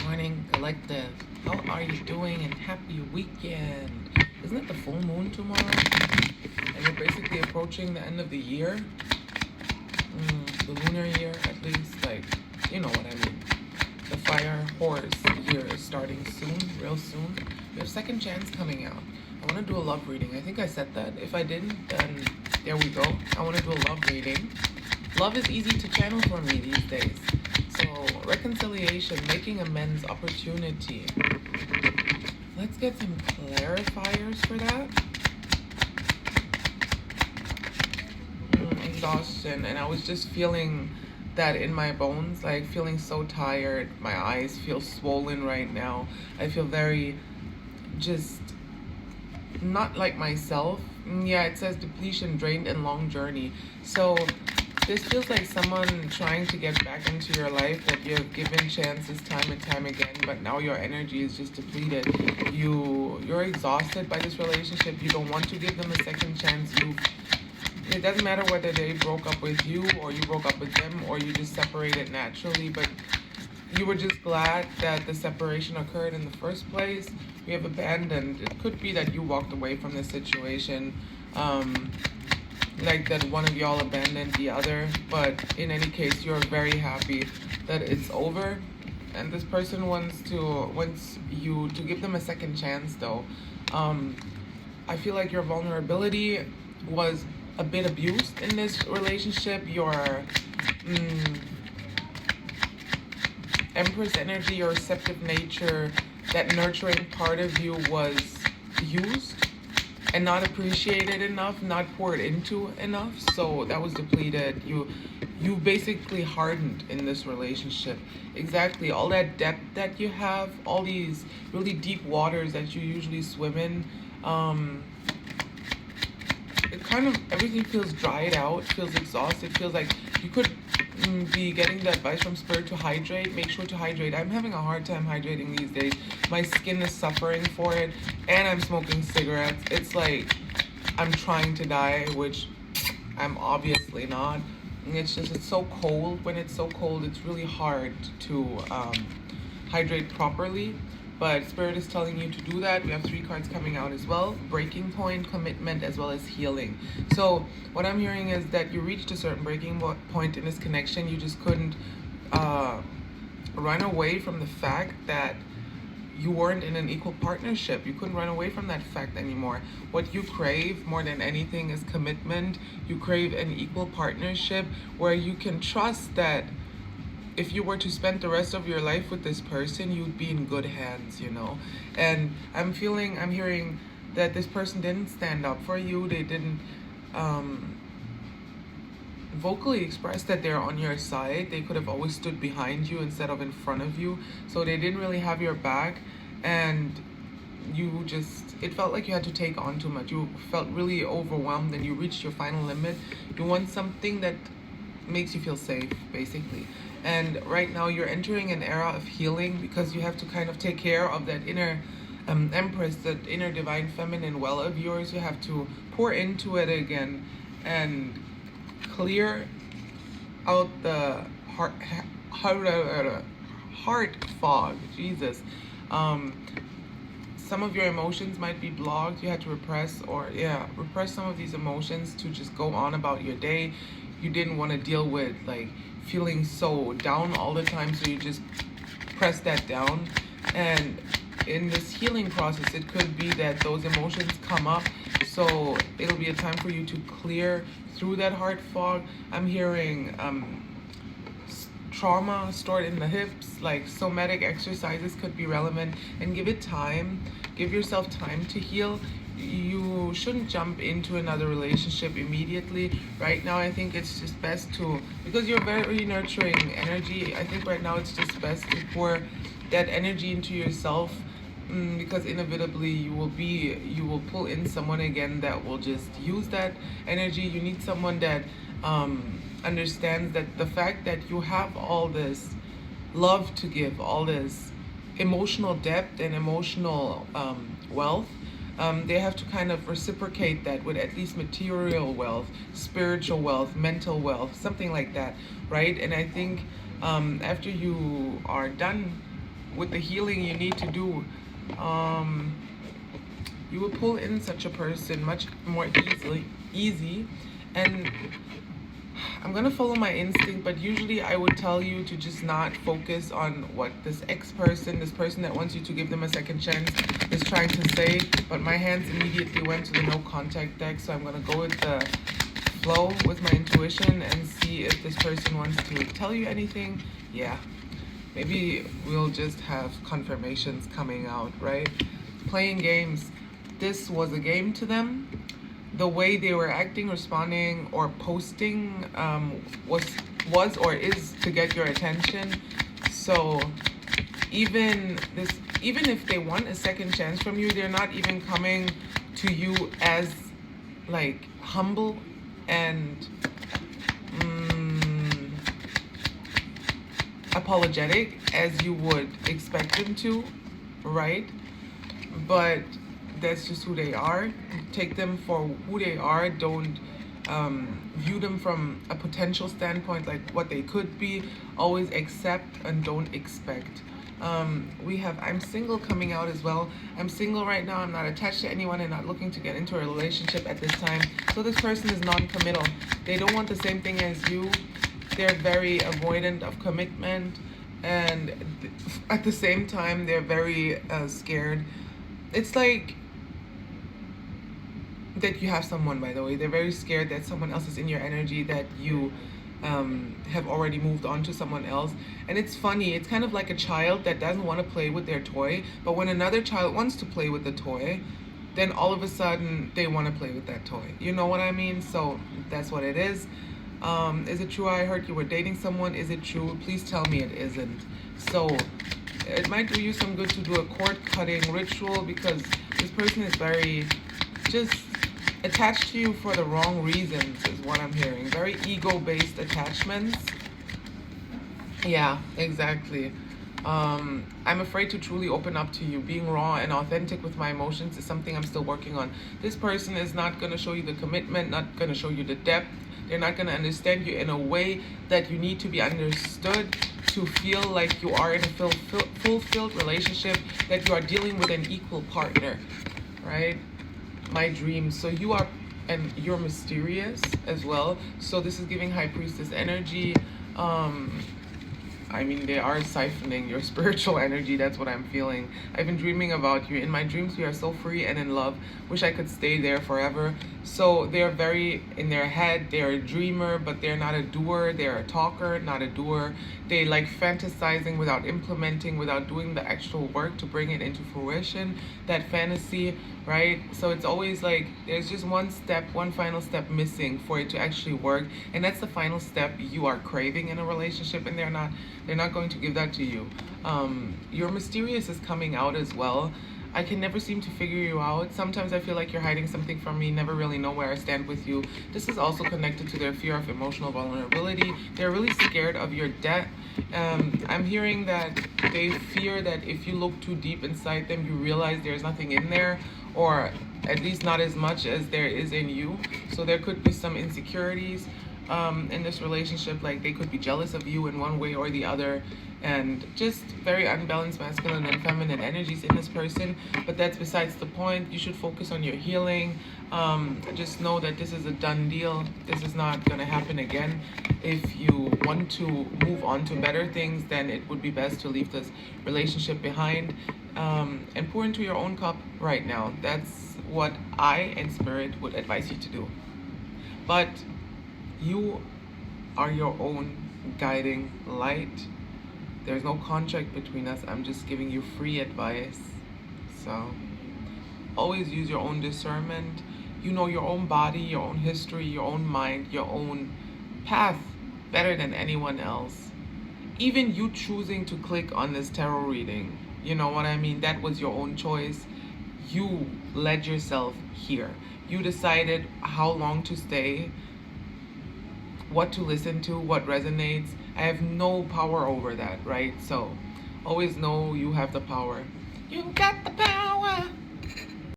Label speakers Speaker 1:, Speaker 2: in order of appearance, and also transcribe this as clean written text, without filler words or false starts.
Speaker 1: morning, collective. How are you doing? And happy weekend. Isn't it the full moon tomorrow? And we're basically approaching the end of the year. The lunar year, at least. Like, you know what I mean. The fire horse year is starting soon, real soon. We have second chance coming out. I want to do a love reading. I think I said that. If I didn't, then there we go. I want to do a love reading. Love is easy to channel for me these days. So, reconciliation, making amends, opportunity. Let's get some clarifiers for that. Exhaustion, and I was just feeling that in my bones, like feeling so tired. My eyes feel swollen right now. I feel very just not like myself. Yeah, it says depletion, drained, and long journey. So this feels like someone trying to get back into your life that you have given chances time and time again, but now your energy is just depleted. You're exhausted by this relationship. You don't want to give them a second chance. It doesn't matter whether they broke up with you or you broke up with them or you just separated naturally, but you were just glad that the separation occurred in the first place. You have abandoned. It could be that you walked away from the situation, like that one of y'all abandoned the other, but in any case, you're very happy that it's over. And this person wants you to give them a second chance, though. I feel like your vulnerability was a bit abused in this relationship. Your Empress energy, your receptive nature, that nurturing part of you was used and not appreciated enough, not poured into enough. So that was depleted. You basically hardened in this relationship. Exactly. All that depth that you have, all these really deep waters that you usually swim in, it kind of, everything feels dried out, feels exhausted, feels like you could be getting the advice from spirit to hydrate. Make sure to hydrate. I'm having a hard time hydrating these days. My skin is suffering for it, and I'm smoking cigarettes. It's like I'm trying to die, which I'm obviously not. And it's so cold. When it's so cold, it's really hard to hydrate properly. But Spirit is telling you to do that. We have 3 cards coming out as well. Breaking point, commitment, as well as healing. So what I'm hearing is that you reached a certain breaking point in this connection. You just couldn't run away from the fact that you weren't in an equal partnership. You couldn't run away from that fact anymore. What you crave more than anything is commitment. You crave an equal partnership where you can trust that if you were to spend the rest of your life with this person, you'd be in good hands, you know? And I'm hearing that this person didn't stand up for you. They didn't vocally express that they're on your side. They could have always stood behind you instead of in front of you. So they didn't really have your back. And it felt like you had to take on too much. You felt really overwhelmed and you reached your final limit. You want something that makes you feel safe, basically. And right now you're entering an era of healing because you have to kind of take care of that inner Empress, that inner divine feminine well of yours. You have to pour into it again and clear out the heart fog. Jesus. Some of your emotions might be blocked. You had to repress some of these emotions to just go on about your day. You didn't want to deal with like feeling so down all the time, so you just press that down. And in this healing process, it could be that those emotions come up, so it'll be a time for you to clear through that heart fog. I'm hearing trauma stored in the hips, like somatic exercises could be relevant, and give it time. Give yourself time to heal. You shouldn't jump into another relationship immediately. Right now, I think it's just best to, because you're very nurturing energy, I think right now it's just best to pour that energy into yourself, because inevitably you will pull in someone again that will just use that energy. You need someone that understands that the fact that you have all this love to give, all this emotional depth and emotional wealth, they have to kind of reciprocate that with at least material wealth, spiritual wealth, mental wealth, something like that, right? And I think after you are done with the healing you need to do. You will pull in such a person much more easy, and I'm gonna follow my instinct, but usually I would tell you to just not focus on what this this person that wants you to give them a second chance, is trying to say. But my hands immediately went to the no contact deck, so I'm gonna go with the flow with my intuition and see if this person wants to tell you anything. Yeah, maybe we'll just have confirmations coming out, right? Playing games. This was a game to them. The way they were acting, responding, or posting was or is to get your attention. So even if they want a second chance from you, they're not even coming to you as like humble and apologetic as you would expect them to, right? But that's just who they are. Take them for who they are. Don't view them from a potential standpoint, like what they could be. Always accept and don't expect. We have I'm single coming out as well. I'm single right now. I'm not attached to anyone and not looking to get into a relationship at this time. So this person is non-committal. They don't want the same thing as you. They're very avoidant of commitment, and at the same time they're very scared. It's like that you have someone, by the way. They're very scared that someone else is in your energy, that you have already moved on to someone else. And it's funny, it's kind of like a child that doesn't want to play with their toy, but when another child wants to play with the toy, then all of a sudden they want to play with that toy. You know what I mean? So that's what it is. Is it true I heard you were dating someone? Is it true? Please tell me it isn't. So it might do you some good to do a cord cutting ritual, because this person is very just attached to you for the wrong reasons, is what I'm hearing. Very ego-based attachments. Yeah, exactly. I'm afraid to truly open up to you. Being raw and authentic with my emotions is something I'm still working on. This person is not going to show you the commitment, not going to show you the depth. They're not going to understand you in a way that you need to be understood to feel like you are in a fulfilled relationship, that you are dealing with an equal partner, right? My dreams. So you are, and you're mysterious as well. So this is giving High Priestess energy. I mean, they are siphoning your spiritual energy. That's what I'm feeling. I've been dreaming about you. In my dreams, we are so free and in love. Wish I could stay there forever. So they're very in their head. They're a dreamer, but they're not a doer. They're a talker, not a doer. They like fantasizing without implementing, without doing the actual work to bring it into fruition. That fantasy, right? So it's always like there's just one final step missing for it to actually work. And that's the final step you are craving in a relationship, and they're not going to give that to you. Your mysterious is coming out as well. I can never seem to figure you out. Sometimes I feel like you're hiding something from me, never really know where I stand with you. This is also connected to their fear of emotional vulnerability. They're really scared of your debt. I'm hearing that they fear that if you look too deep inside them, you realize there's nothing in there, or at least not as much as there is in you. So there could be some insecurities in this relationship, like they could be jealous of you in one way or the other, and just very unbalanced masculine and feminine energies in this person. But that's besides the point. You should focus on your healing. Just know that this is a done deal. This is not going to happen again. If you want to move on to better things, then it would be best to leave this relationship behind and pour into your own cup right now. That's what I and Spirit would advise you to do. But you are your own guiding light. There's no contract between us. I'm just giving you free advice. So always use your own discernment. You know your own body, your own history, your own mind, your own path better than anyone else. Even you choosing to click on this tarot reading, you know what I mean? That was your own choice. You led yourself here. You decided how long to stay, what to listen to, what resonates. I have no power over that, right? So always know you have the power. You got the power.